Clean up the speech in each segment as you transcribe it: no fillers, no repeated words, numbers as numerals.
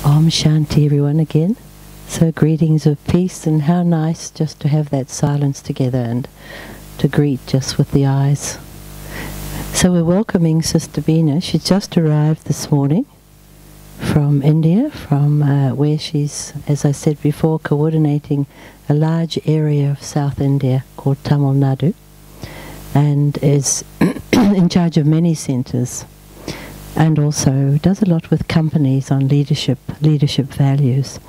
Om Shanti, everyone, again. So greetings of peace, and how nice just to have that silence together and to greet just with the eyes. So we're welcoming Sister Beena. She just arrived this morning from India, from where she's, as I said before, coordinating a large area of South India called TamilNadu, and is in charge of many centres, and also does a lot with companies on leadership values.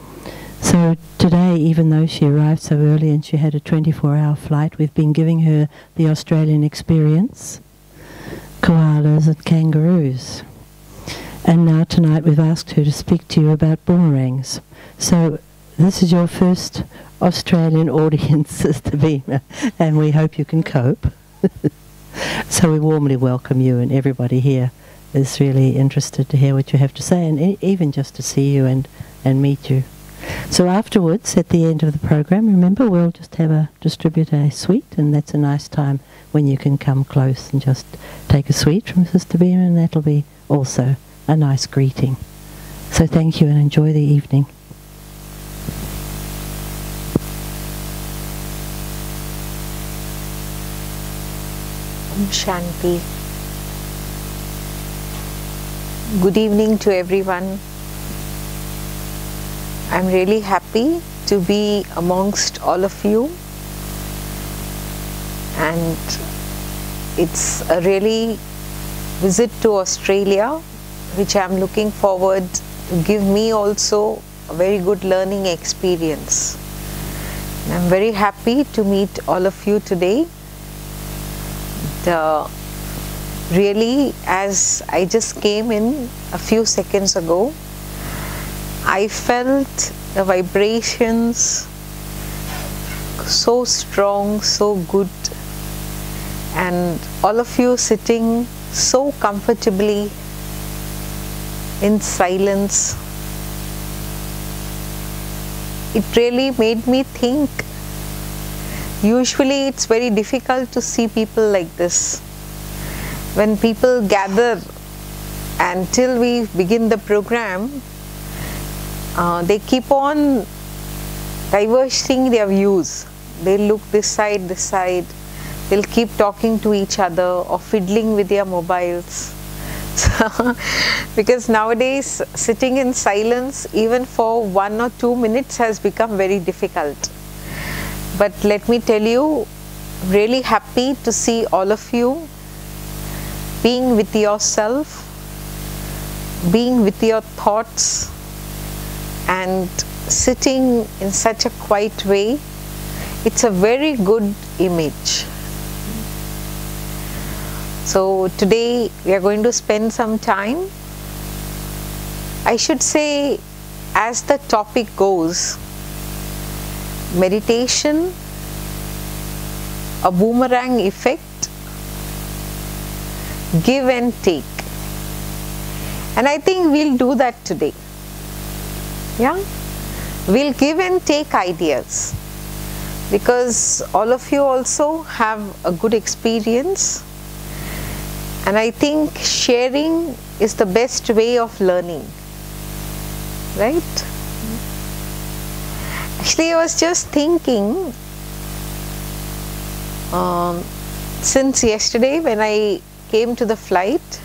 So today, even though she arrived so early and she had a 24-hour flight, we've been giving her the Australian experience, koalas and kangaroos. And now tonight we've asked her to speak to you about boomerangs. So this is your first Australian audience, Sister Beena, and we hope you can cope. So we warmly welcome you, and everybody here is really interested to hear what you have to say, and even just to see you and meet you. So afterwards, at the end of the program, remember, we'll just distribute a sweet, and that's a nice time when you can come close and just take a sweet from Sister Beena, and that'll be also a nice greeting. So thank you, and enjoy the evening. Om Shanti. Good evening to everyone. I'm really happy to be amongst all of you, and it's a really visit to Australia which I'm looking forward to give me also a very good learning experience. And I'm very happy to meet all of you today. Really, as I just came in a few seconds ago, I felt the vibrations so strong, so good, and all of you sitting so comfortably in silence. It really made me think. Usually it's very difficult to see people like this. When people gather until we begin the program, they keep on diverting their views. They look this side, they'll keep talking to each other or fiddling with their mobiles. So, because nowadays sitting in silence even for 1 or 2 minutes has become very difficult. But let me tell you, really happy to see all of you being with yourself, being with your thoughts, and sitting in such a quiet way. It's a very good image. So today we are going to spend some time. I should say, as the topic goes, meditation, a boomerang effect, give and take. And I think we'll do that today. Yeah? We'll give and take ideas, because all of you also have a good experience, and I think sharing is the best way of learning, right? Actually, I was just thinking, since yesterday when I came to the flight,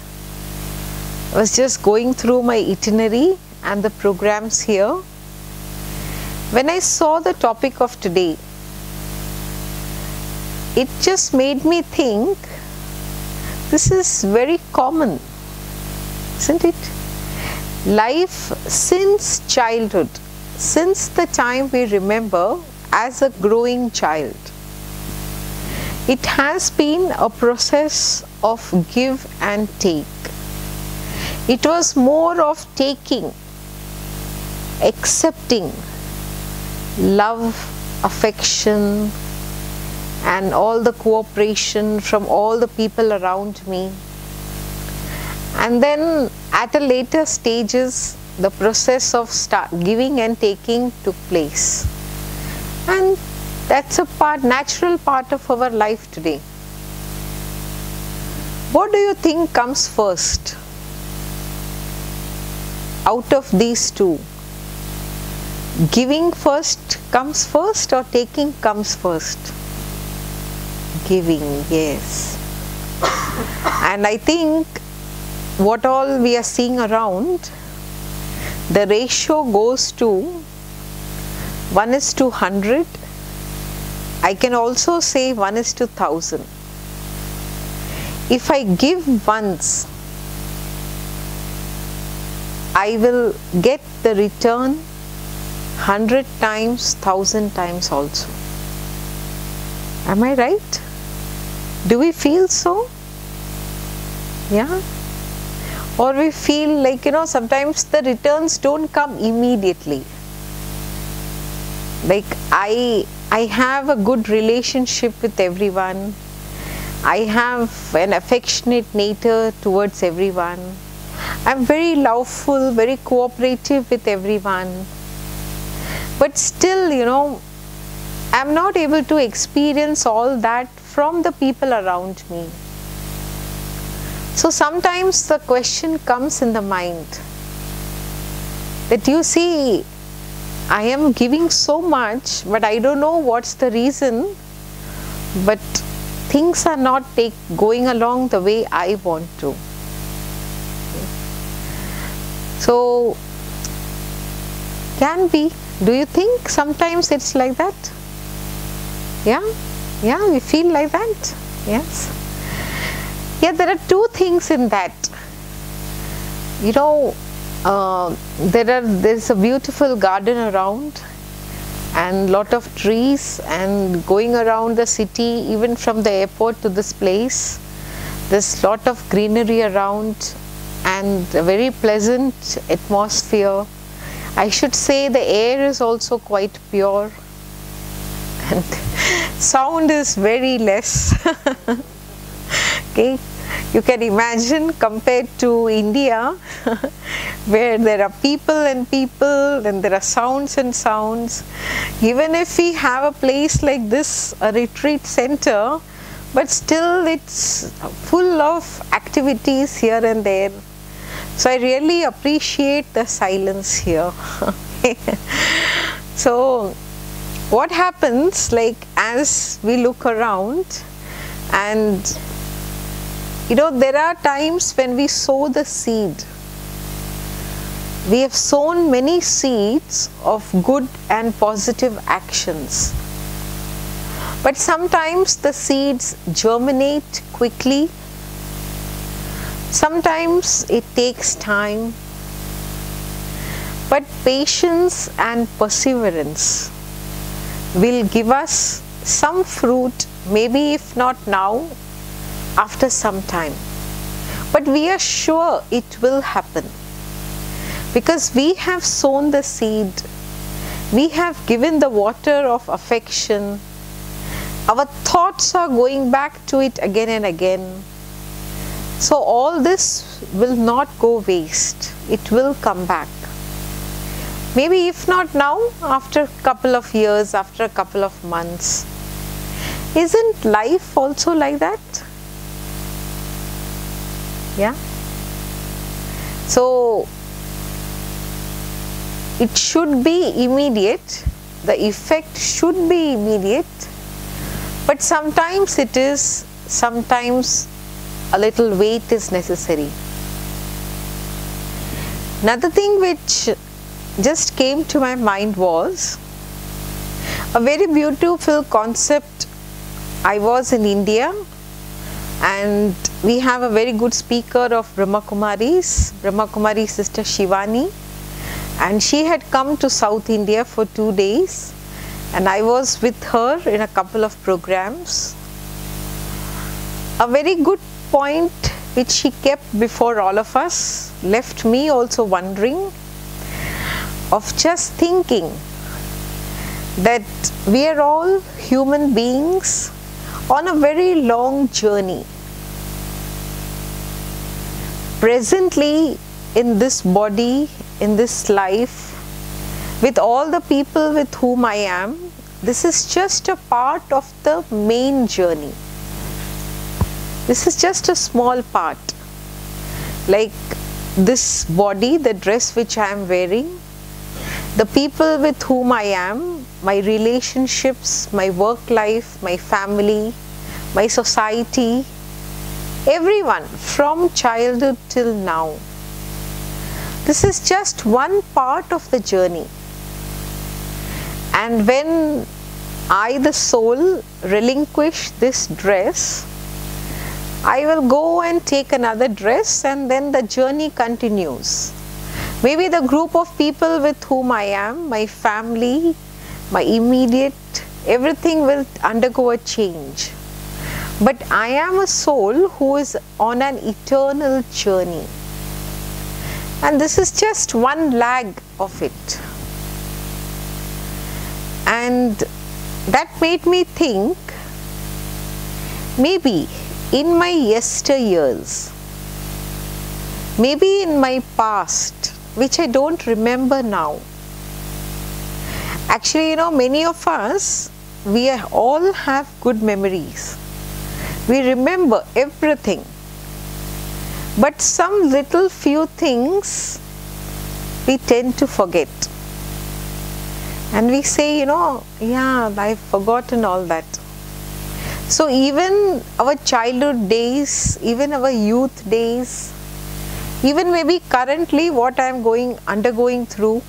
I was just going through my itinerary and the programs here. When I saw the topic of today, it just made me think, this is very common, isn't it? Life since childhood, since the time we remember as a growing child, it has been a process of give and take. It was more of taking, accepting, love, affection, and all the cooperation from all the people around me. And then at a later stages, the process of giving and taking took place. And that's a natural part of our life today. What do you think comes first out of these two, giving first comes first or taking comes first? Giving, yes. And I think what all we are seeing around, the ratio goes to 1:100. I can also say 1:1000. If I give once, I will get the return 100 times, 1000 times also. Am I right? Do we feel so? Yeah? Or we feel like, sometimes the returns don't come immediately. Like I have a good relationship with everyone. I have an affectionate nature towards everyone. I'm very loveful, very cooperative with everyone. But still, I'm not able to experience all that from the people around me. So sometimes the question comes in the mind that you see, I am giving so much, but I don't know what's the reason, but things are not going along the way I want to. So, can be. Do you think sometimes it's like that? Yeah? Yeah, we feel like that. Yes. Yeah, there are two things in that. There's a beautiful garden around and lot of trees, and going around the city, even from the airport to this place, there's lot of greenery around and a very pleasant atmosphere. I should say the air is also quite pure and sound is very less. Okay, you can imagine compared to India where there are people and there are sounds and sounds. Even if we have a place like this, a retreat center, but still it's full of activities here and there. So I really appreciate the silence here. So what happens, like as we look around, and there are times when we sow the seed. We have sown many seeds of good and positive actions. But sometimes the seeds germinate quickly. Sometimes it takes time. But patience and perseverance will give us some fruit, maybe if not now, after some time. But we are sure it will happen. Because we have sown the seed, we have given the water of affection, our thoughts are going back to it again and again. So all this will not go waste, it will come back. Maybe if not now, after a couple of years, after a couple of months. Isn't life also like that? Yeah? So it should be immediate, the effect should be immediate, but sometimes it is, sometimes a little wait is necessary. Another thing which just came to my mind was a very beautiful concept. I was in India and we have a very good speaker of Brahma Kumari's sister Shivani, and she had come to South India for 2 days and I was with her in a couple of programs. A very good point which she kept before all of us left me also wondering, of just thinking that we are all human beings on a very long journey. Presently in this body, in this life, with all the people with whom I am, this is just a part of the main journey. This is just a small part. Like this body, the dress which I am wearing, the people with whom I am, my relationships, my work life, my family, my society, everyone from childhood till now. This is just one part of the journey. And when I, the soul, relinquish this dress, I will go and take another dress, and then the journey continues. Maybe the group of people with whom I am, my family, my immediate, everything will undergo a change. But I am a soul who is on an eternal journey. And this is just one lag of it. And that made me think, maybe in my yesteryears, maybe in my past, which I don't remember now. Actually, you know, many of us, we all have good memories. We remember everything. But some little few things we tend to forget. And we say, you know, yeah, I've forgotten all that. So even our childhood days, even our youth days, even maybe currently what I am undergoing through,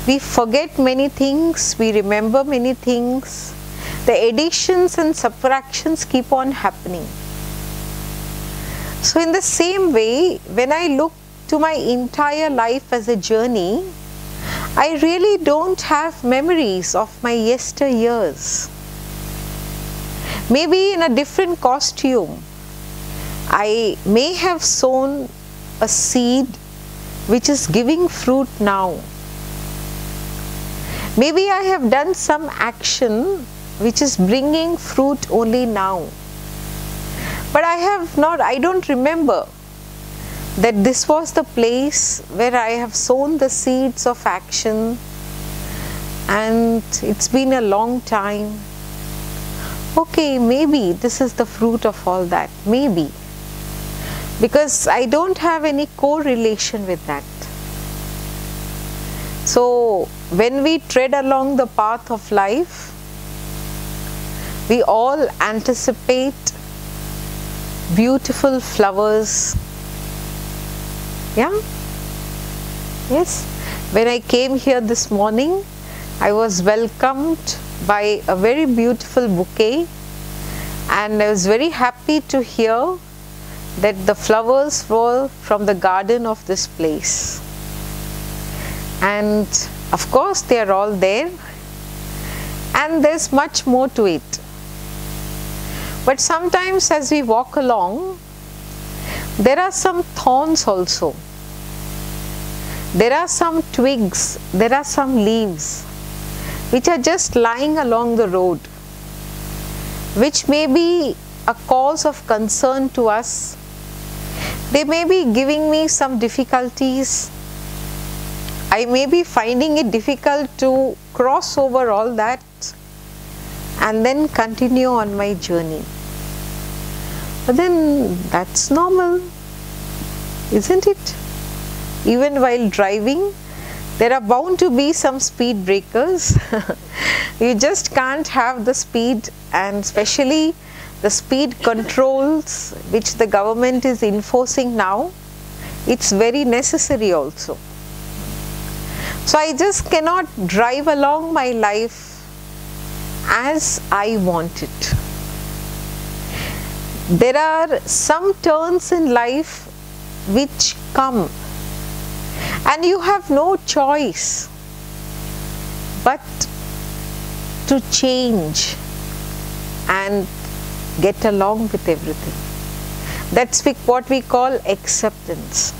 we forget many things, we remember many things. The additions and subtractions keep on happening. So in the same way, when I look to my entire life as a journey, I really don't have memories of my yesteryears. Maybe in a different costume, I may have sown a seed which is giving fruit now. Maybe I have done some action which is bringing fruit only now. But I don't remember that this was the place where I have sown the seeds of action, and it's been a long time. Okay, maybe this is the fruit of all that, maybe. Because I don't have any correlation with that. So, when we tread along the path of life, we all anticipate beautiful flowers. Yeah? Yes. When I came here this morning, I was welcomed by a very beautiful bouquet, and I was very happy to hear that the flowers were from the garden of this place. And of course they are all there, and there's much more to it. But sometimes as we walk along, there are some thorns also. There are some twigs, there are some leaves which are just lying along the road, which may be a cause of concern to us. They may be giving me some difficulties. I may be finding it difficult to cross over all that and then continue on my journey. But then that's normal, isn't it? Even while driving, there are bound to be some speed breakers. You just can't have the speed, and especially the speed controls which the government is enforcing now. It's very necessary also. So I just cannot drive along my life as I want it. There are some turns in life which come, and you have no choice but to change and get along with everything. That's what we call acceptance.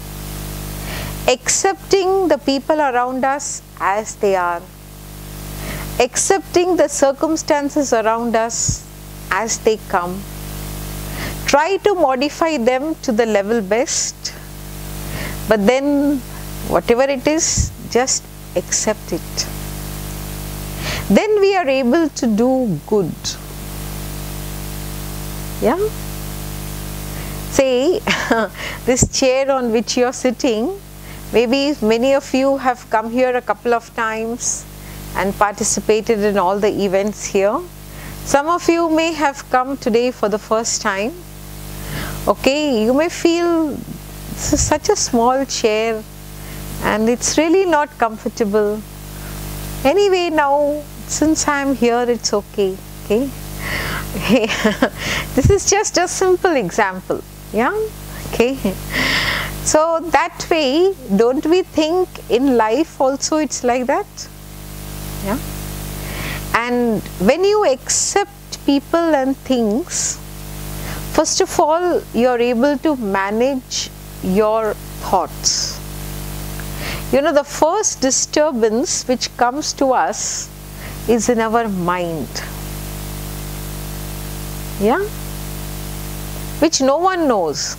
Accepting the people around us as they are. Accepting the circumstances around us as they come. Try to modify them to the level best, but then whatever it is, just accept it. Then we are able to do good. Yeah? Say, this chair on which you are sitting, Maybe many of you have come here a couple of times and participated in all the events here. Some of you may have come today for the first time. Okay, you may feel this is such a small chair and it's really not comfortable. Anyway, now since I am here, it's okay. Okay, this is just a simple example. Yeah, okay. So that way, don't we think in life also it's like that? Yeah. And when you accept people and things, first of all, you're able to manage your thoughts. You know, the first disturbance which comes to us is in our mind. Yeah? Which no one knows.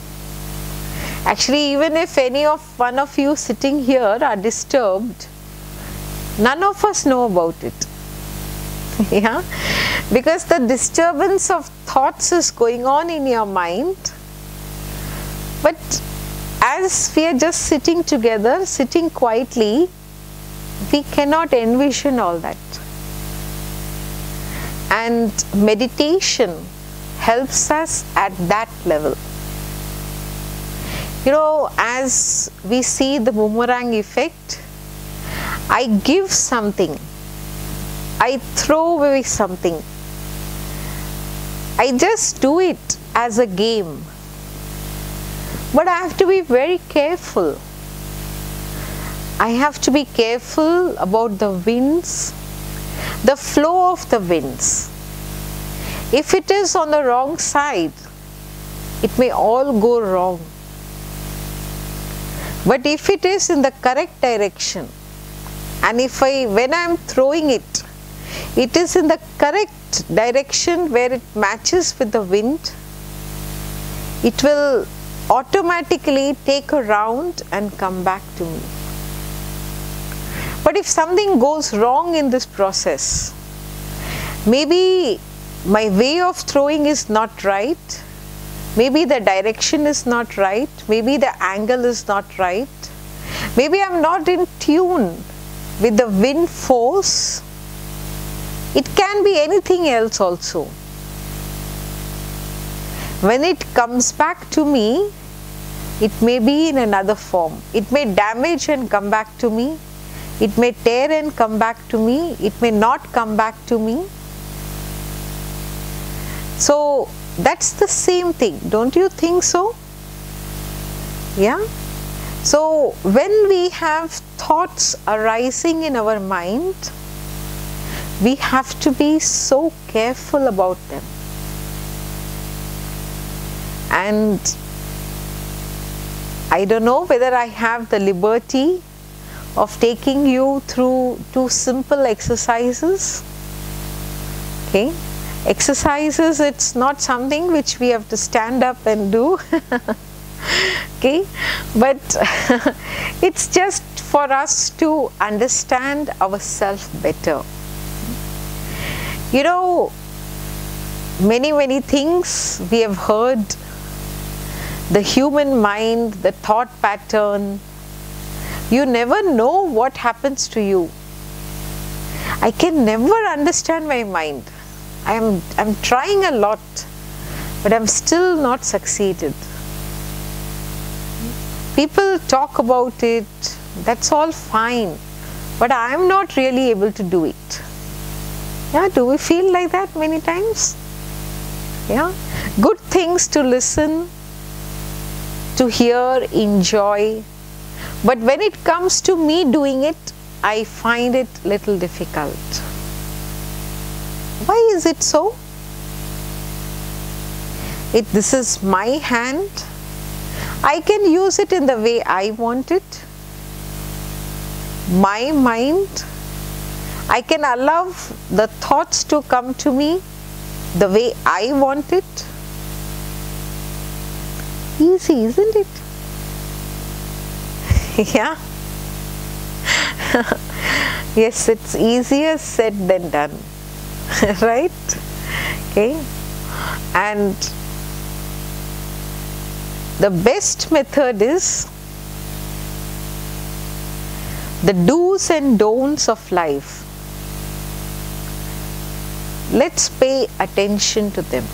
Actually, even if one of you sitting here are disturbed, none of us know about it. Yeah? Because the disturbance of thoughts is going on in your mind. But as we are just sitting together, sitting quietly, we cannot envision all that. And meditation helps us at that level. You know, as we see the boomerang effect, I give something, I throw away something, I just do it as a game. But I have to be very careful. I have to be careful about the winds, the flow of the winds. If it is on the wrong side, it may all go wrong. But if it is in the correct direction, and when I am throwing it, it is in the correct direction where it matches with the wind, it will automatically take a round and come back to me. But if something goes wrong in this process, maybe my way of throwing is not right, maybe the direction is not right, maybe the angle is not right, maybe I am not in tune with the wind force. It can be anything else also. When it comes back to me, it may be in another form. It may damage and come back to me. It may tear and come back to me. It may not come back to me. So that's the same thing. Don't you think so? Yeah? So when we have thoughts arising in our mind, we have to be so careful about them. And I don't know whether I have the liberty of taking you through 2 simple exercises. Okay? Exercises, it's not something which we have to stand up and do. Okay? But it's just for us to understand ourselves better. You know, many things we have heard. The human mind, the thought pattern, you never know what happens to you. I can never understand my mind. I'm trying a lot, but I'm still not succeeded. People talk about it, that's all fine, but I'm not really able to do it. Yeah, do we feel like that many times? Yeah, good things to listen, to hear, enjoy, but when it comes to me doing it, I find it little difficult. Why is it so? This is my hand. I can use it in the way I want it. My mind. I can allow the thoughts to come to me the way I want it. Easy, isn't it? Yeah. Yes, it's easier said than done. Right? Okay. And the best method is the do's and don'ts of life. Let's pay attention to them.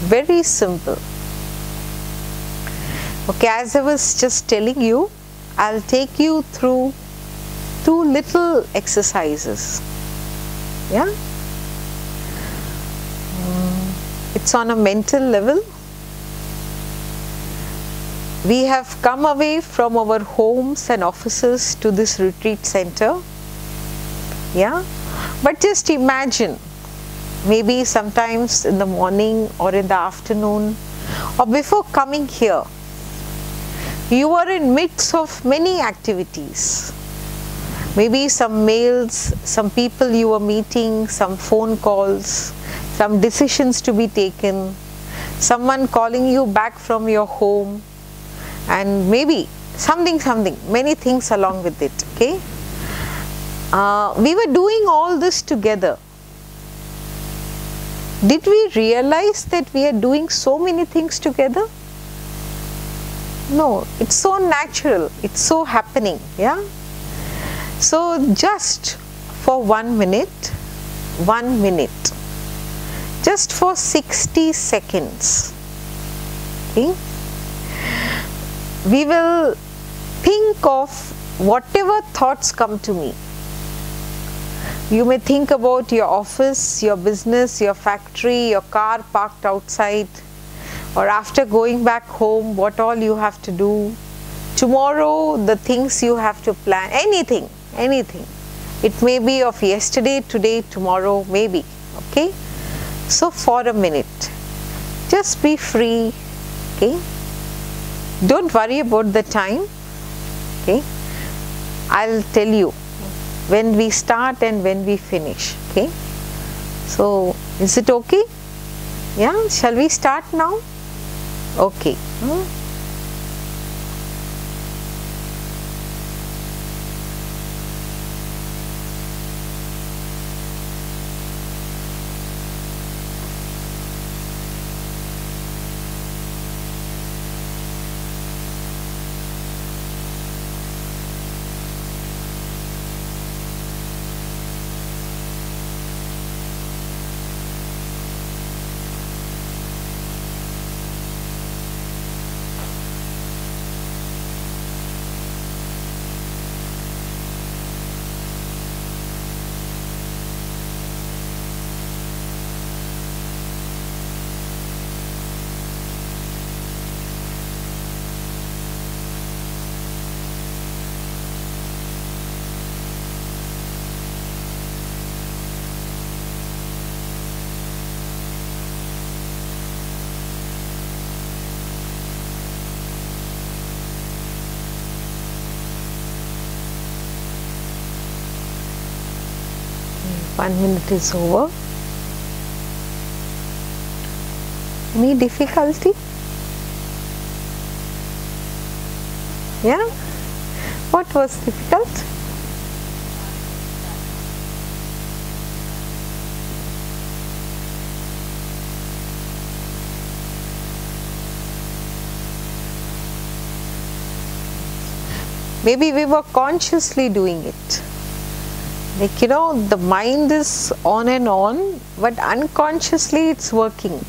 Very simple. Okay, as I was just telling you, I'll take you through 2 little exercises. Yeah? It's on a mental level. We have come away from our homes and offices to this retreat center. Yeah? But just imagine, maybe sometimes in the morning or in the afternoon or before coming here, you are in midst of many activities. Maybe some mails, some people you were meeting, some phone calls, some decisions to be taken, someone calling you back from your home, and maybe something, many things along with it, okay? We were doing all this together. Did we realize that we are doing so many things together? No, it's so natural, it's so happening, yeah? So just for 1 minute, just for 60 seconds, okay? We will think of whatever thoughts come to me. You may think about your office, your business, your factory, your car parked outside, or after going back home, what all you have to do. Tomorrow, the things you have to plan, anything. It may be of yesterday, today, tomorrow, maybe, okay? So for a minute, just be free, okay? Don't worry about the time, okay? I'll tell you when we start and when we finish, okay? So, is it okay? Yeah, shall we start now? Okay. 1 minute is over. Any difficulty? Yeah? What was difficult? Maybe we were consciously doing it. Like, you know, the mind is on and on, but unconsciously it's working.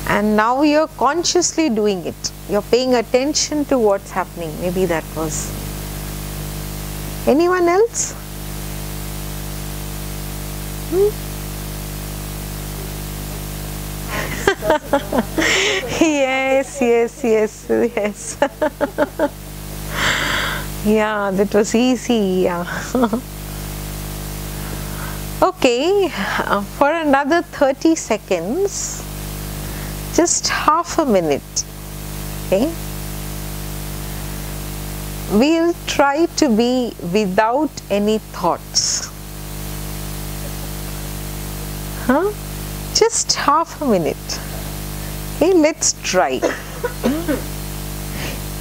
And now you're consciously doing it. You're paying attention to what's happening. Maybe that was. Anyone else? Yes. Yeah, that was easy. Yeah. Okay, for another 30 seconds, just half a minute. Okay, we'll try to be without any thoughts. Just half a minute. Okay, let's try.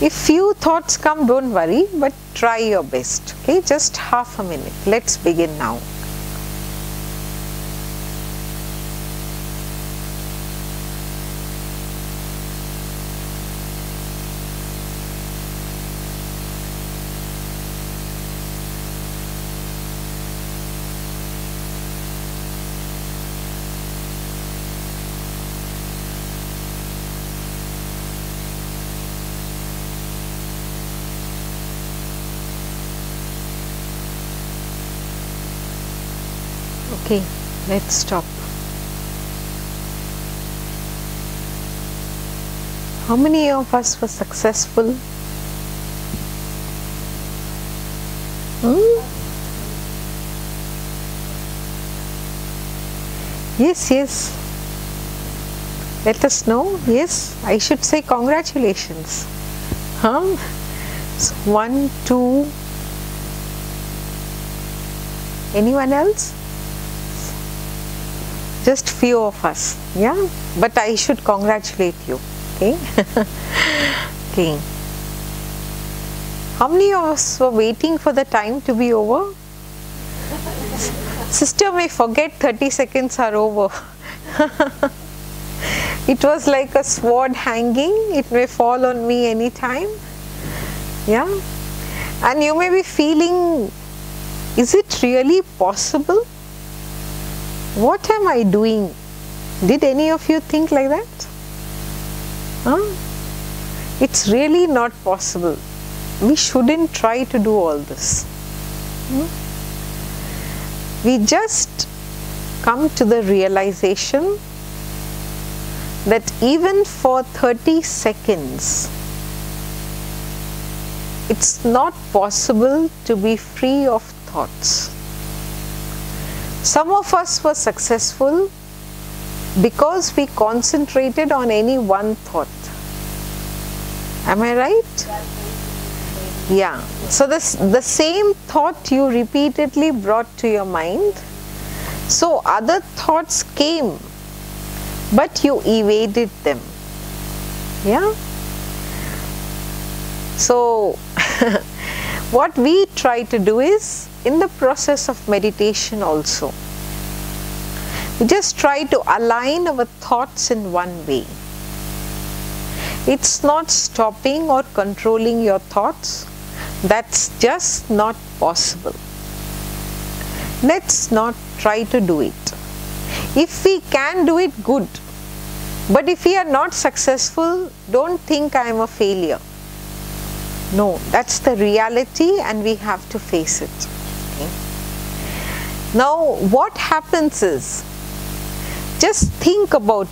If few thoughts come, don't worry, but try your best. Okay, just half a minute. Let's begin now. Okay, let's stop. How many of us were successful? Yes, yes. Let us know. Yes, I should say congratulations. Huh? So 1, 2. Anyone else? Just few of us. Yeah, but I should congratulate you. Okay. Okay. How many of us were waiting for the time to be over? Sister may forget 30 seconds are over. It was like a sword hanging. It may fall on me anytime. Yeah. And you may be feeling, is it really possible? What am I doing? Did any of you think like that? Huh? It's really not possible. We shouldn't try to do all this. We just come to the realization that even for 30 seconds, it's not possible to be free of thoughts. Some of us were successful because we concentrated on any one thought. Am I right? Yeah. So the same thought you repeatedly brought to your mind. So other thoughts came, but you evaded them. Yeah. So what we try to do is, in the process of meditation also, we just try to align our thoughts in one way. It's not stopping or controlling your thoughts. That's just not possible. Let's not try to do it. If we can do it, good. But if we are not successful, don't think I am a failure. No, that's the reality and we have to face it. Okay. Now, what happens is, just think about,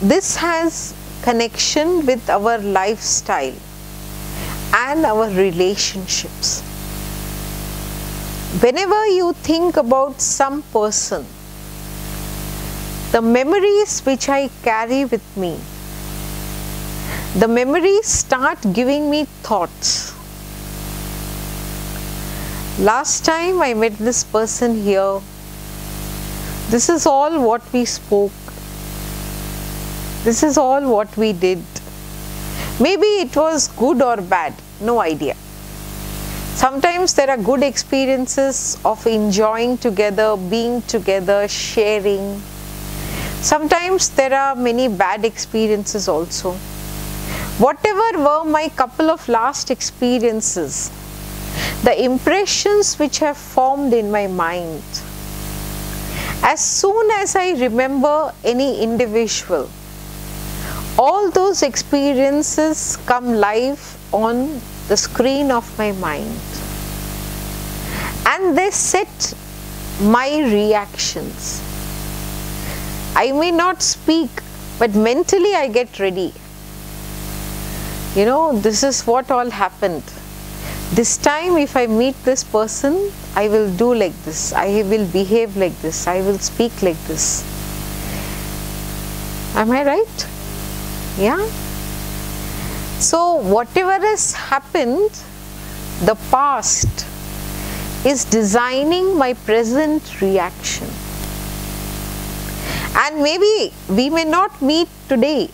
this has connection with our lifestyle and our relationships. Whenever you think about some person, the memories which I carry with me, the memories start giving me thoughts. Last time I met this person here, this is all what we spoke. This is all what we did. Maybe it was good or bad, no idea. Sometimes there are good experiences of enjoying together, being together, sharing. Sometimes there are many bad experiences also. Whatever were my couple of last experiences, the impressions which have formed in my mind, as soon as I remember any individual, all those experiences come live on the screen of my mind and they set my reactions. I may not speak, but mentally I get ready. This is what all happened. This time if I meet this person, I will do like this, I will behave like this, I will speak like this. Am I right? Yeah? So whatever has happened, the past is designing my present reaction. And maybe we may not meet today.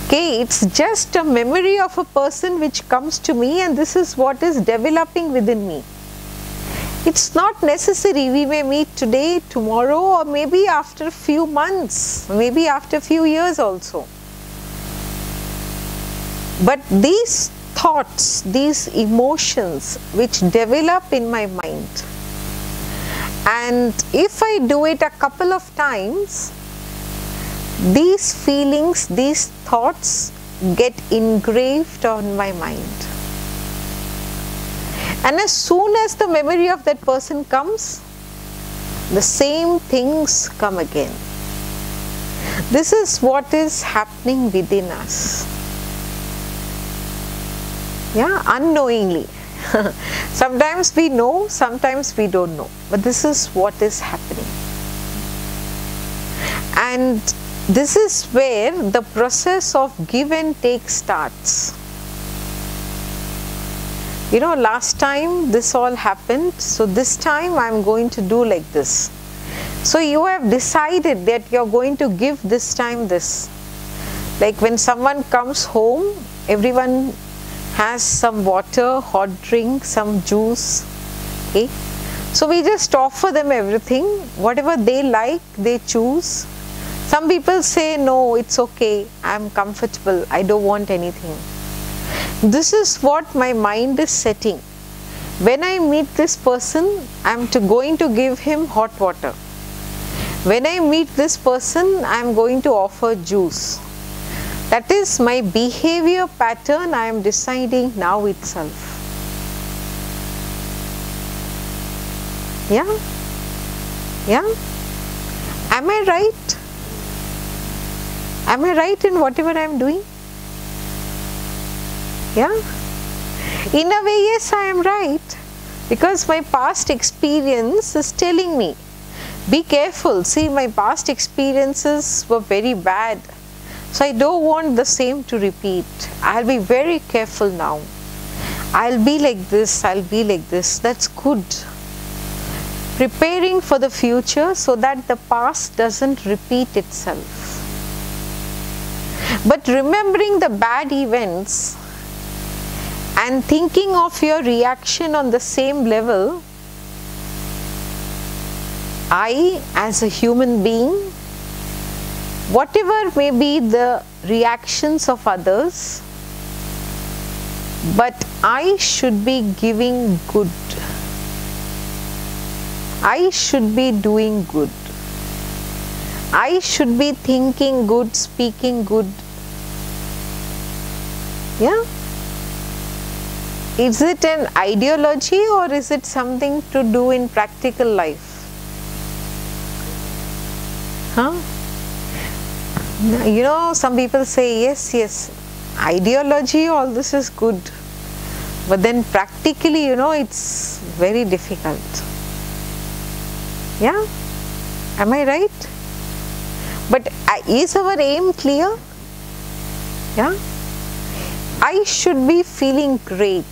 Okay, it's just a memory of a person which comes to me and this is what is developing within me. It's not necessary we may meet today, tomorrow, or maybe after a few months, maybe after a few years also. But these thoughts, these emotions which develop in my mind, and if I do it a couple of times, these feelings, these thoughts get engraved on my mind. And as soon as the memory of that person comes, the same things come again. This is what is happening within us. Yeah, unknowingly. Sometimes we know, sometimes we don't know. But this is what is happening. And this is where the process of give and take starts. You know, last time this all happened, so this time I am going to do like this. So you have decided that you are going to give this time this. Like when someone comes home, everyone has some water, hot drink, some juice. Okay? So we just offer them everything, whatever they like, they choose. Some people say, no, it's okay, I'm comfortable, I don't want anything. This is what my mind is setting. When I meet this person, I'm going to give him hot water. When I meet this person, I'm going to offer juice. That is my behavior pattern I am deciding now itself. Yeah? Yeah? Am I right? Am I right in whatever I am doing? Yeah? In a way, yes, I am right. Because my past experience is telling me, be careful. See, my past experiences were very bad. So I don't want the same to repeat. I'll be very careful now. I'll be like this, I'll be like this. That's good. Preparing for the future so that the past doesn't repeat itself. But remembering the bad events and thinking of your reaction on the same level, I, as a human being, whatever may be the reactions of others, but I should be giving good. I should be doing good. I should be thinking good, speaking good. Yeah? Is it an ideology or is it something to do in practical life? Huh? You know, some people say, yes, ideology, all this is good. But then practically, you know, it's very difficult. Yeah? Am I right? But is our aim clear? Yeah? I should be feeling great.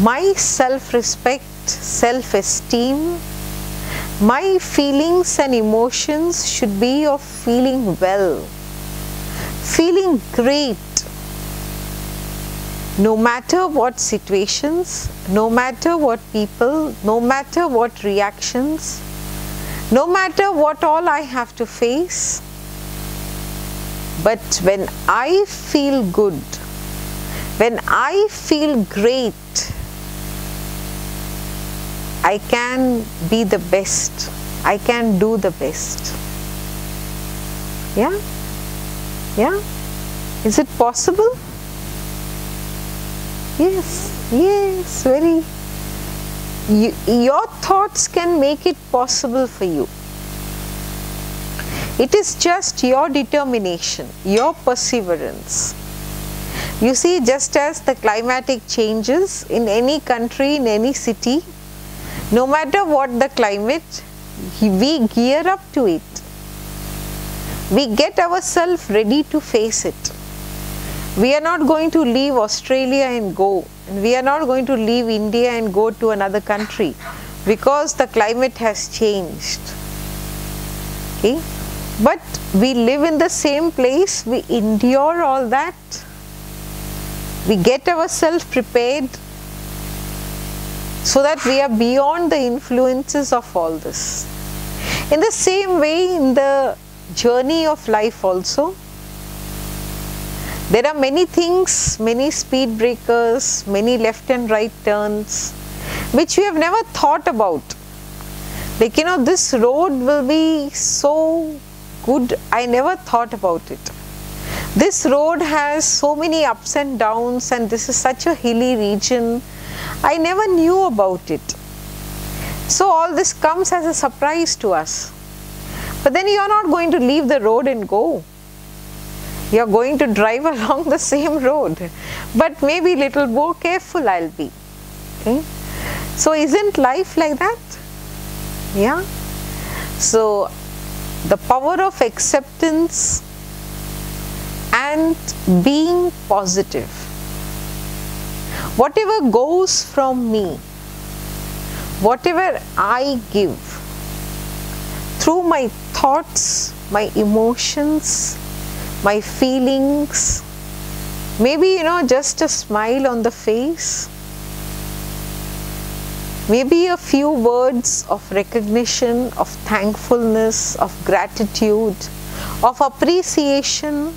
My self-respect, self-esteem, my feelings and emotions should be of feeling well, feeling great. No matter what situations, no matter what people, no matter what reactions, no matter what all I have to face, but when I feel good, when I feel great, I can be the best. I can do the best. Yeah? Yeah? Is it possible? Yes, very. Your thoughts can make it possible for you. It is just your determination, your perseverance. You see, just as the climatic changes in any country, in any city, no matter what the climate, we gear up to it. We get ourselves ready to face it. We are not going to leave Australia and go. And we are not going to leave India and go to another country because the climate has changed. Okay? But we live in the same place, we endure all that. We get ourselves prepared so that we are beyond the influences of all this. In the same way, in the journey of life also, there are many things, many speed breakers, many left and right turns, which we have never thought about. Like, you know, this road will be so good, I never thought about it. This road has so many ups and downs and this is such a hilly region, I never knew about it. So all this comes as a surprise to us. But then you are not going to leave the road and go. You are going to drive along the same road, but maybe little more careful I'll be. Okay? So isn't life like that? Yeah. So the power of acceptance and being positive. Whatever goes from me, whatever I give, through my thoughts, my emotions, my feelings, maybe just a smile on the face, maybe a few words of recognition, of thankfulness, of gratitude, of appreciation,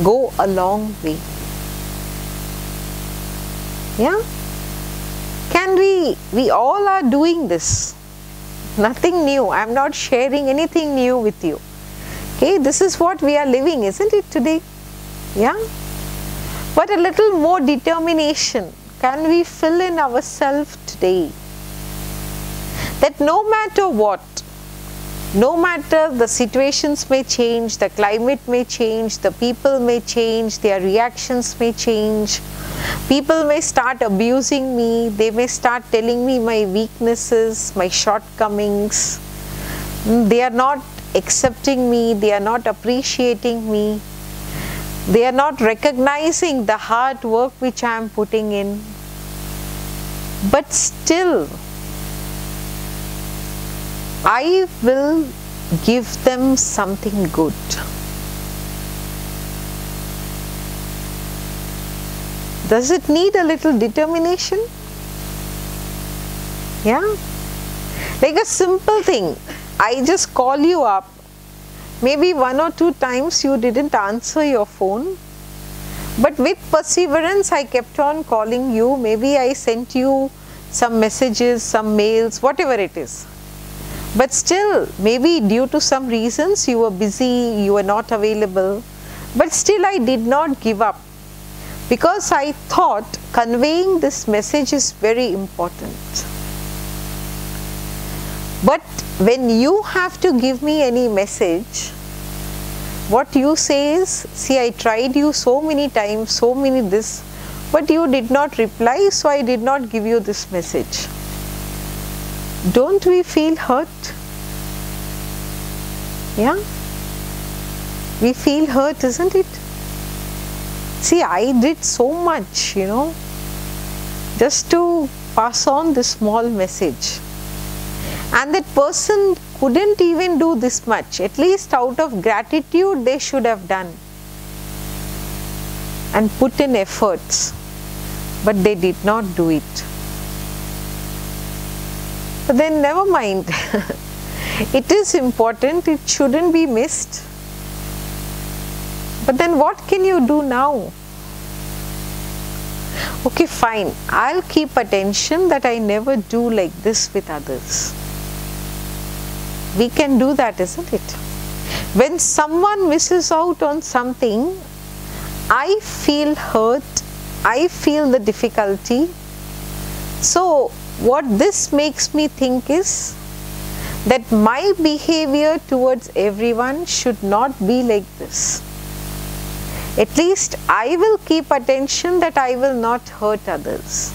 go a long way. Yeah? Can we all are doing this. Nothing new. I am not sharing anything new with you. Okay, this is what we are living, isn't it, today? Yeah? But a little more determination can we fill in ourselves today? That no matter what, no matter the situations may change, the climate may change, the people may change, their reactions may change, people may start abusing me, they may start telling me my weaknesses, my shortcomings, they are not accepting me, they are not appreciating me, they are not recognizing the hard work which I am putting in. But still, I will give them something good. Does it need a little determination? Yeah? Like a simple thing. I just call you up. Maybe 1 or 2 times you didn't answer your phone. But with perseverance, I kept on calling you. Maybe I sent you some messages, some mails, whatever it is. But still, maybe due to some reasons, you were busy, you were not available. But still, I did not give up. Because I thought conveying this message is very important. But when you have to give me any message, what you say is, see, I tried you so many times, so many this, but you did not reply, so I did not give you this message. Don't we feel hurt? Yeah? We feel hurt, isn't it? See, I did so much, just to pass on this small message. And that person couldn't even do this much. At least out of gratitude, they should have done and put in efforts. But they did not do it. But then never mind. It is important, it shouldn't be missed. But then what can you do now? Okay, fine. I'll keep attention that I never do like this with others. We can do that, isn't it? When someone misses out on something, I feel hurt, I feel the difficulty. So what this makes me think is that my behavior towards everyone should not be like this. At least I will keep attention that I will not hurt others.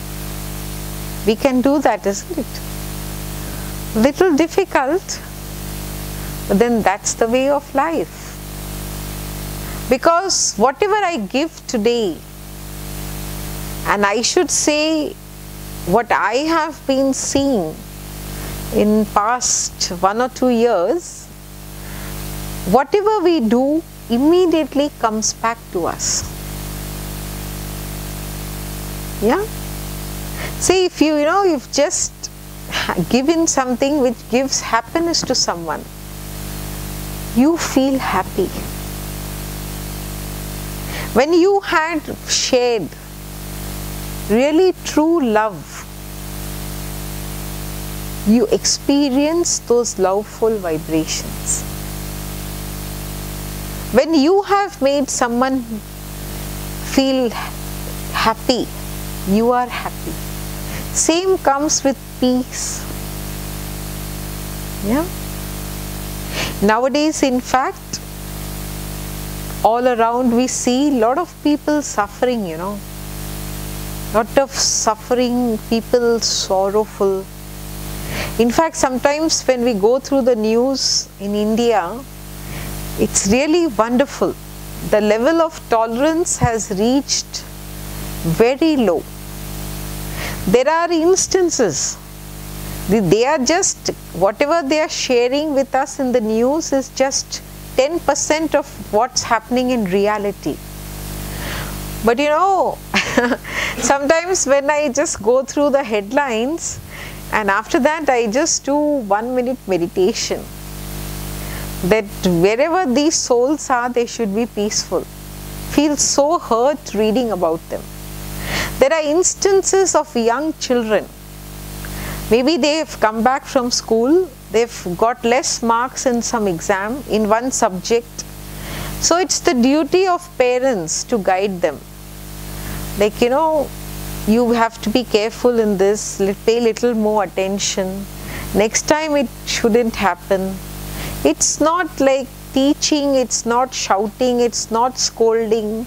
We can do that, isn't it? Little difficult, but then that's the way of life. Because whatever I give today, and I should say what I have been seeing in past 1 or 2 years, whatever we do immediately comes back to us. Yeah? See, if you've just given something which gives happiness to someone, you feel happy. When you had shared really true love, you experience those loveful vibrations. When you have made someone feel happy, you are happy. Same comes with peace. Yeah. Nowadays, in fact, all around we see a lot of people suffering, lot of suffering, people sorrowful. In fact, sometimes when we go through the news in India, it's really wonderful. The level of tolerance has reached very low. There are instances, they are just, whatever they are sharing with us in the news is just 10% of what's happening in reality. But sometimes when I just go through the headlines and after that I just do 1 minute meditation, that wherever these souls are, they should be peaceful. Feel so hurt reading about them. There are instances of young children. Maybe they have come back from school, they've got less marks in some exam, in one subject. So it's the duty of parents to guide them. Like, you have to be careful in this, pay little more attention. Next time it shouldn't happen. It's not like teaching, it's not shouting, it's not scolding.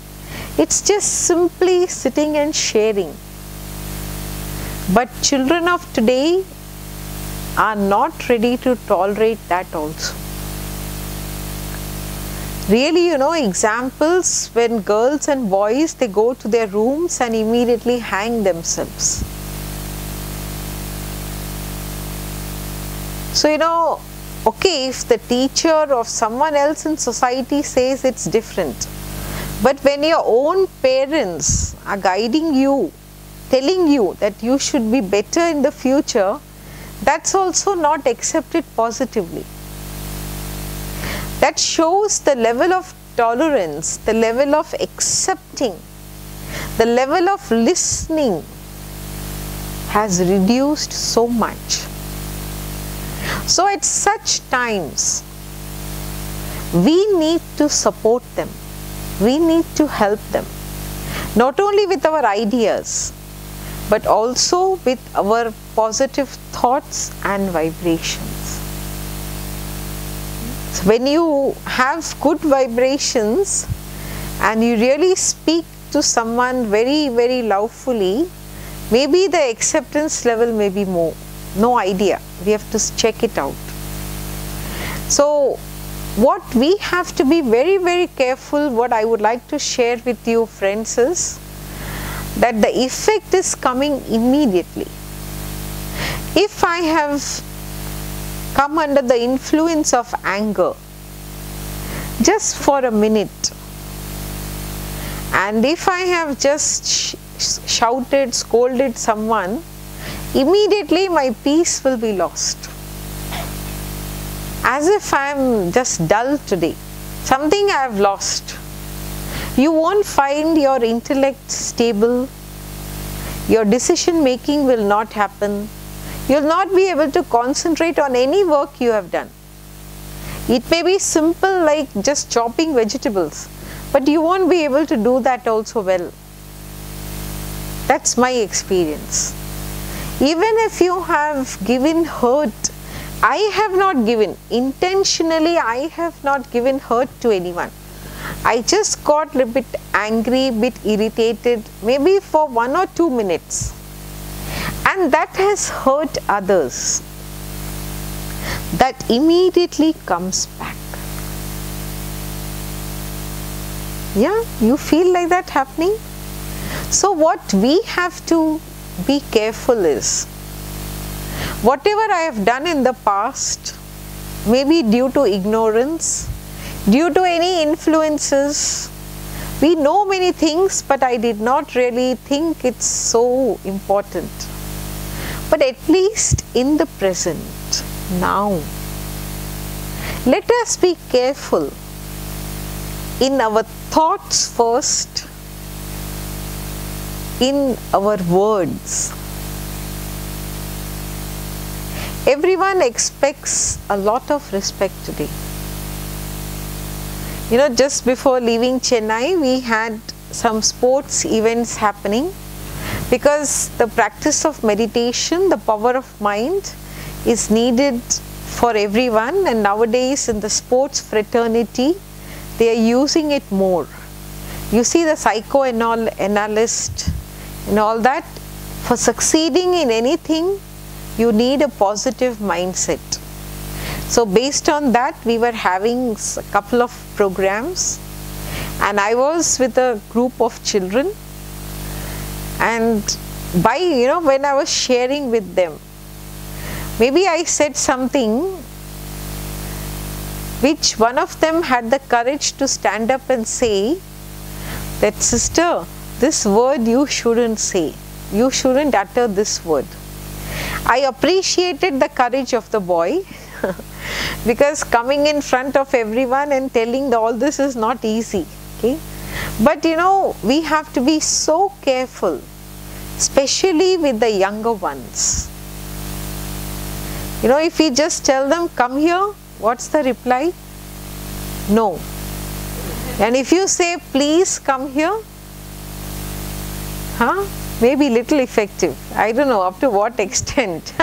It's just simply sitting and sharing. But children of today are not ready to tolerate that also. Really, examples when girls and boys, they go to their rooms and immediately hang themselves. So, okay, if the teacher or someone else in society says it's different. But when your own parents are guiding you, telling you that you should be better in the future, that's also not accepted positively. That shows the level of tolerance, the level of accepting, the level of listening has reduced so much. So at such times, we need to support them. We need to help them. Not only with our ideas, but also with our positive thoughts and vibrations. So when you have good vibrations and you really speak to someone very, very lovefully, maybe the acceptance level may be more. No idea. We have to check it out. So what we have to be very, very careful, what I would like to share with you friends is that the effect is coming immediately. If I have come under the influence of anger just for a minute, and if I have just shouted, scolded someone, immediately my peace will be lost. As if I am just dull today, something I have lost. You won't find your intellect stable, your decision making will not happen, you will not be able to concentrate on any work you have done. It may be simple like just chopping vegetables, but you won't be able to do that also well. That's my experience. Even if you have given hurt, I have not given, intentionally I have not given hurt to anyone. I just got a bit angry, bit irritated, maybe for 1 or 2 minutes. And that has hurt others. That immediately comes back. Yeah, you feel like that happening? So what we have to be careful is, whatever I have done in the past, maybe due to ignorance, due to any influences, we know many things, but I did not really think it's so important. But at least in the present, now, let us be careful in our thoughts first, in our words. Everyone expects a lot of respect today. Just before leaving Chennai, we had some sports events happening. Because the practice of meditation, the power of mind, is needed for everyone, and nowadays in the sports fraternity, they are using it more. You see the psychoanalyst and all that, for succeeding in anything, you need a positive mindset. So based on that, we were having a couple of programs, and I was with a group of children, and by, when I was sharing with them, maybe I said something which one of them had the courage to stand up and say that, sister, this word you shouldn't say. You shouldn't utter this word. I appreciated the courage of the boy because coming in front of everyone and telling all this is not easy. Okay? But we have to be so careful, especially with the younger ones. If we just tell them, come here, what's the reply? No. And if you say, please come here, maybe little effective. I don't know up to what extent.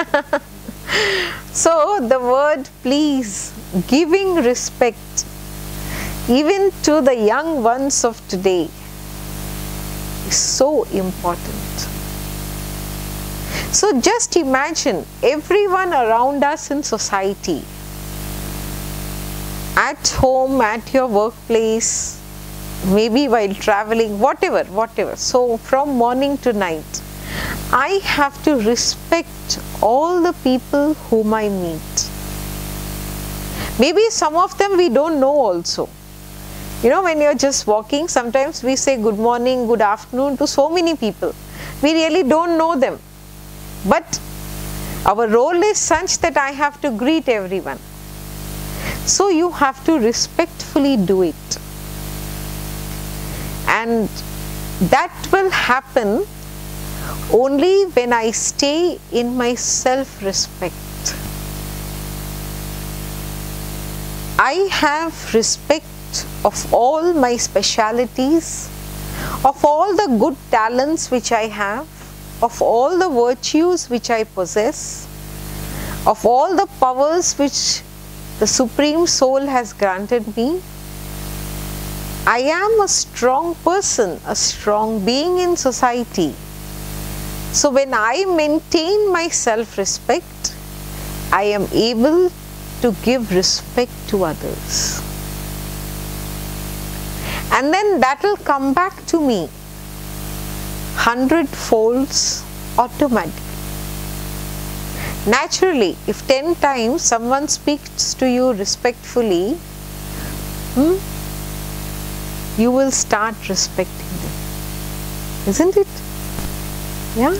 So the word please, giving respect, even to the young ones of today, is so important. So just imagine everyone around us in society, at home, at your workplace, maybe while traveling, whatever. So from morning to night, I have to respect all the people whom I meet. Maybe some of them we don't know also. When you're just walking, sometimes we say good morning, good afternoon to so many people. We really don't know them. But our role is such that I have to greet everyone. So you have to respectfully do it. And that will happen only when I stay in my self-respect. I have respect of all my specialities, of all the good talents which I have, of all the virtues which I possess, of all the powers which the Supreme Soul has granted me. I am a strong person, a strong being in society. So when I maintain my self-respect, I am able to give respect to others. And then that will come back to me 100-folds automatically. Naturally, if 10 times someone speaks to you respectfully, you will start respecting them. Isn't it? Yeah?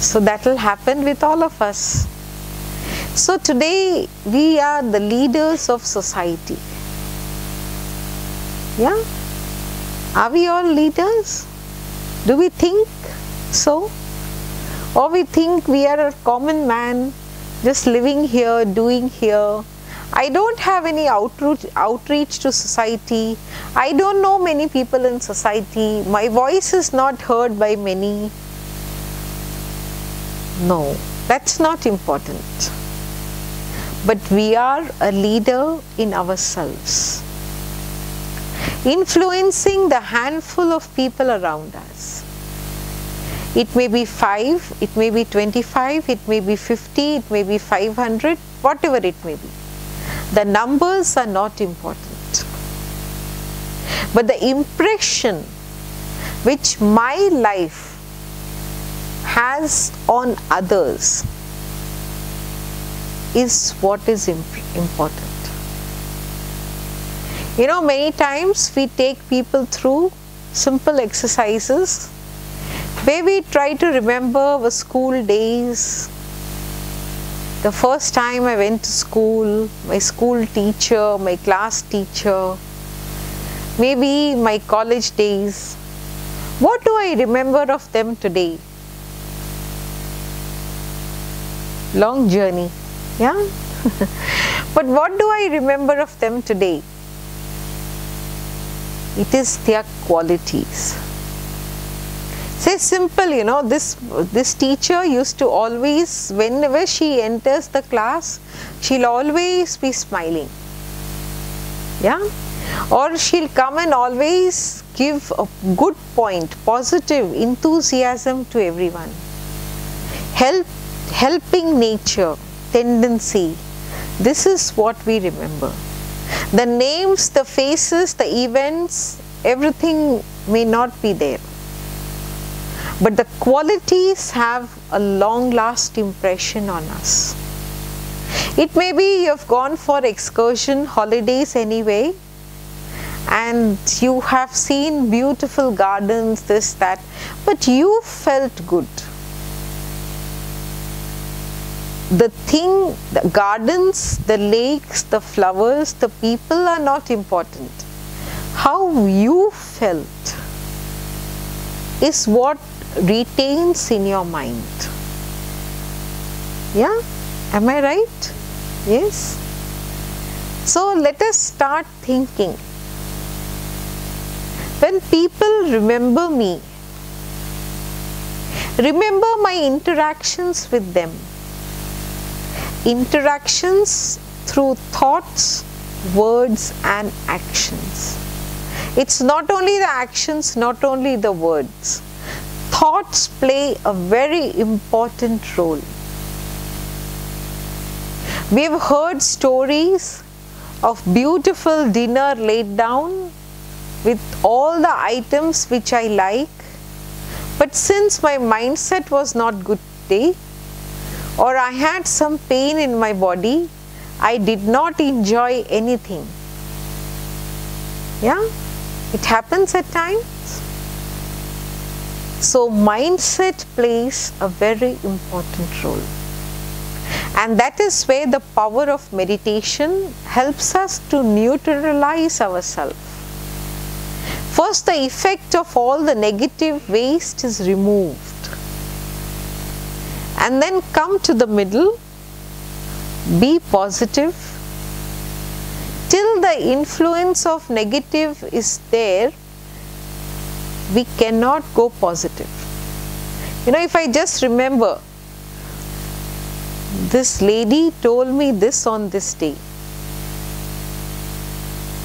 So that will happen with all of us. So today we are the leaders of society. Yeah? Are we all leaders? Do we think so? Or we think we are a common man, just living here, doing here. I don't have any outreach to society. I don't know many people in society. My voice is not heard by many. No, that's not important. But we are a leader in ourselves, influencing the handful of people around us. It may be 5, it may be 25, it may be 50, it may be 500, whatever it may be. The numbers are not important. But the impression which my life has on others is what is important. Many times we take people through simple exercises where we try to remember our school days, the first time I went to school, my school teacher, my class teacher, maybe my college days. What do I remember of them today? Long journey, yeah? But what do I remember of them today? It is their qualities. Say simple, you know, this teacher used to always, whenever she enters the class, she'll always be smiling. Yeah? Or she'll come and always give a good point, positive enthusiasm to everyone. Helping nature, tendency, this is what we remember. The names, the faces, the events, everything may not be there. But the qualities have a long-lasting impression on us. It may be you have gone for excursion, holidays anyway, and you have seen beautiful gardens, this, that, but you felt good. The thing, the gardens, the lakes, the flowers, the people are not important. How you felt is what retains in your mind. Yeah? Am I right? Yes? So let us start thinking. When people remember me, remember my interactions with them. Interactions through thoughts, words and actions. It's not only the actions, not only the words. Thoughts play a very important role. We have heard stories of beautiful dinner laid down with all the items which I like, but since my mindset was not good today, or I had some pain in my body, I did not enjoy anything. Yeah? It happens at times. So mindset plays a very important role. And that is where the power of meditation helps us to neutralize ourselves. First, the effect of all the negative waste is removed. And then come to the middle, be positive. Till the influence of negative is there, we cannot go positive. You know, if I just remember, this lady told me this on this day,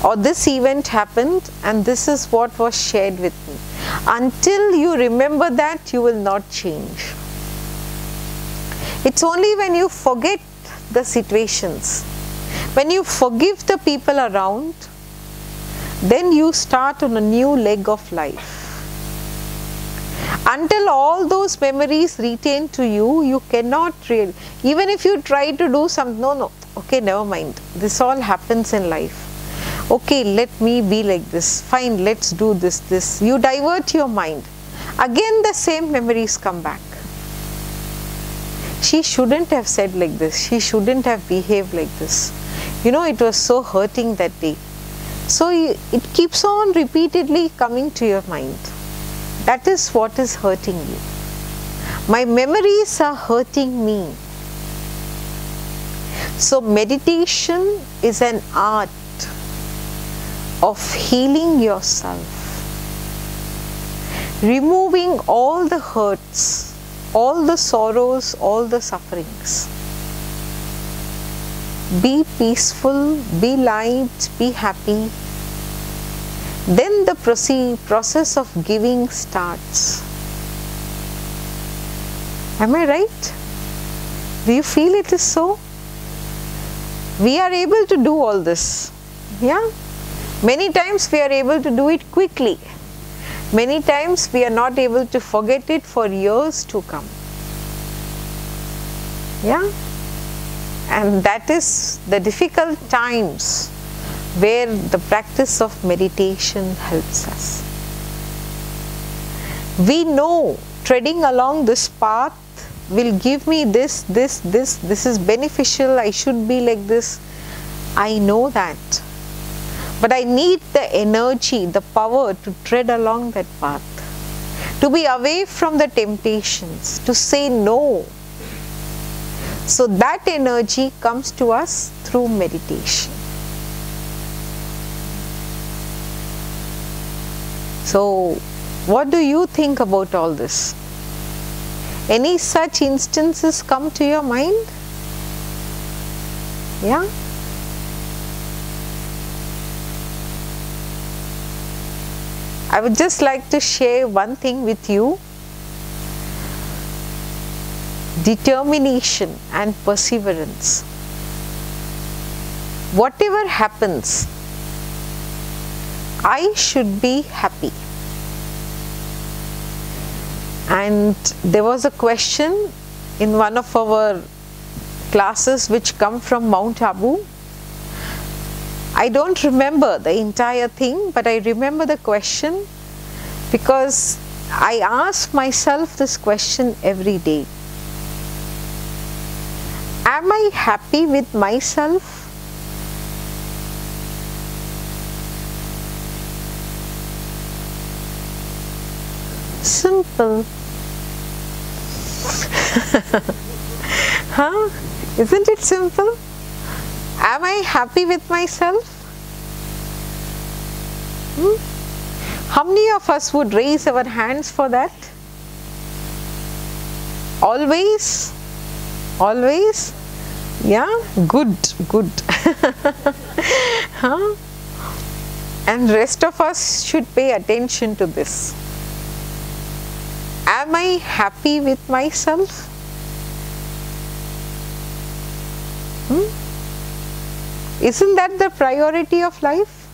or this event happened and this is what was shared with me. Until you remember that, you will not change. It's only when you forget the situations, when you forgive the people around, then you start on a new leg of life. Until all those memories retain to you, you cannot really, even if you try to do something, no, okay, never mind. This all happens in life. Okay, let me be like this. Fine, let's do this. You divert your mind. Again, the same memories come back. She shouldn't have said like this. She shouldn't have behaved like this. You know, it was so hurting that day. So it keeps on repeatedly coming to your mind. That is what is hurting you. My memories are hurting me. So meditation is an art of healing yourself, removing all the hurts, all the sorrows, all the sufferings. Be peaceful, be light, be happy. Then the process of giving starts. Am I right? Do you feel it is so? We are able to do all this. Yeah? Many times we are able to do it quickly. Many times we are not able to forget it for years to come. Yeah? And that is the difficult times where the practice of meditation helps us. We know treading along this path will give me this is beneficial, I should be like this. I know that. But I need the energy, the power to tread along that path, to be away from the temptations, to say no. So that energy comes to us through meditation. So What do you think about all this? Any such instances come to your mind? Yeah? I would just like to share one thing with you. Determination and perseverance. Whatever happens, I should be happy. And there was a question in one of our classes which come from Mount Abu. I don't remember the entire thing, but I remember the question because I ask myself this question every day. Am I happy with myself? Simple. Huh? Isn't it simple? Am I happy with myself? How many of us would raise our hands for that? Always? Always? Yeah? Good, good. Huh? And rest of us should pay attention to this. Am I happy with myself? Isn't that the priority of life?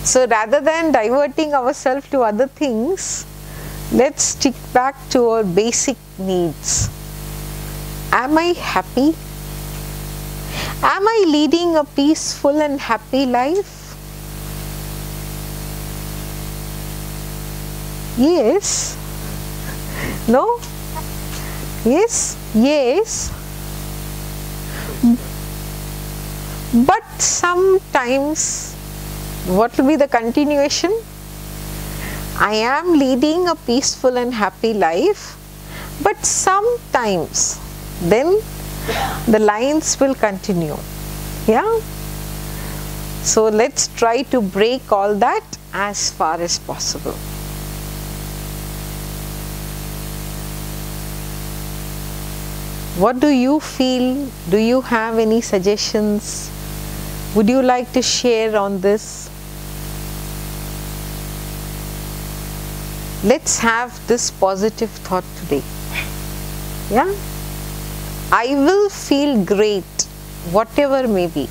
So rather than diverting ourselves to other things, let's stick back to our basic needs. Am I happy? Am I leading a peaceful and happy life? Yes. No? Yes? Yes. But sometimes, what will be the continuation? I am leading a peaceful and happy life, but sometimes, then the lines will continue. Yeah? So let's try to break all that as far as possible. What do you feel? Do you have any suggestions? Would you like to share on this? Let's have this positive thought today. Yeah? I will feel great, whatever may be.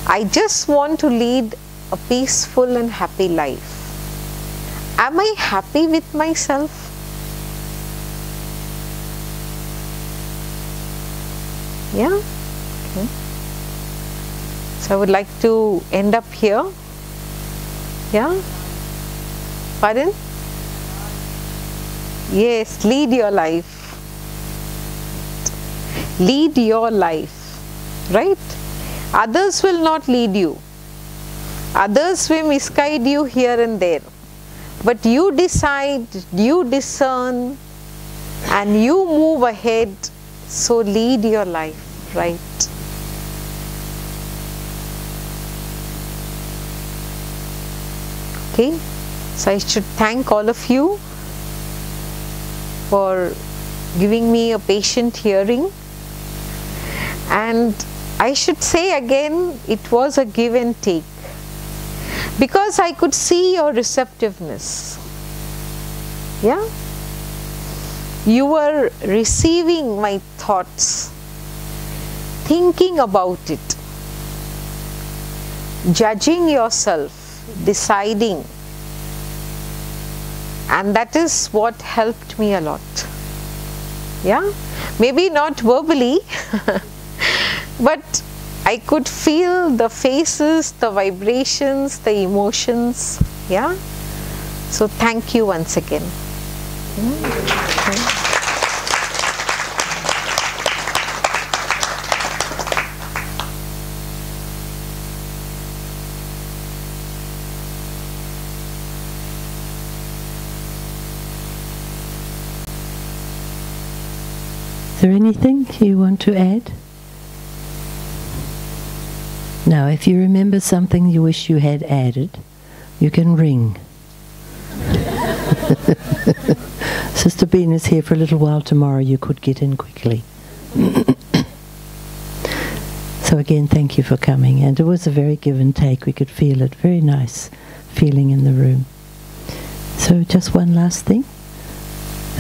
I just want to lead a peaceful and happy life. Am I happy with myself? Yeah? Okay. So I would like to end up here. Yeah? Pardon? Yes, lead your life. Lead your life. Right? Others will not lead you. Others will misguide you here and there. But you decide, you discern, and you move ahead. So lead your life, right? Okay, so I should thank all of you for giving me a patient hearing. And I should say again, it was a give and take. Because I could see your receptiveness. Yeah? You were receiving my thoughts, thinking about it, judging yourself, deciding, and that is what helped me a lot. Yeah? Maybe not verbally, but I could feel the faces, the vibrations, the emotions. Yeah? So thank you once again. Is there anything you want to add? Now, if you remember something you wish you had added, you can ring. Sister Beena is here for a little while tomorrow. You could get in quickly. So again, thank you for coming. And it was a very give and take. We could feel it. Very nice feeling in the room. So just one last thing.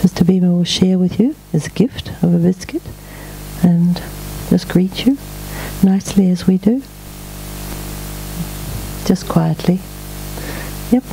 Sister Beena will share with you as a gift of a biscuit. And just greet you nicely as we do. Just quietly. Yep.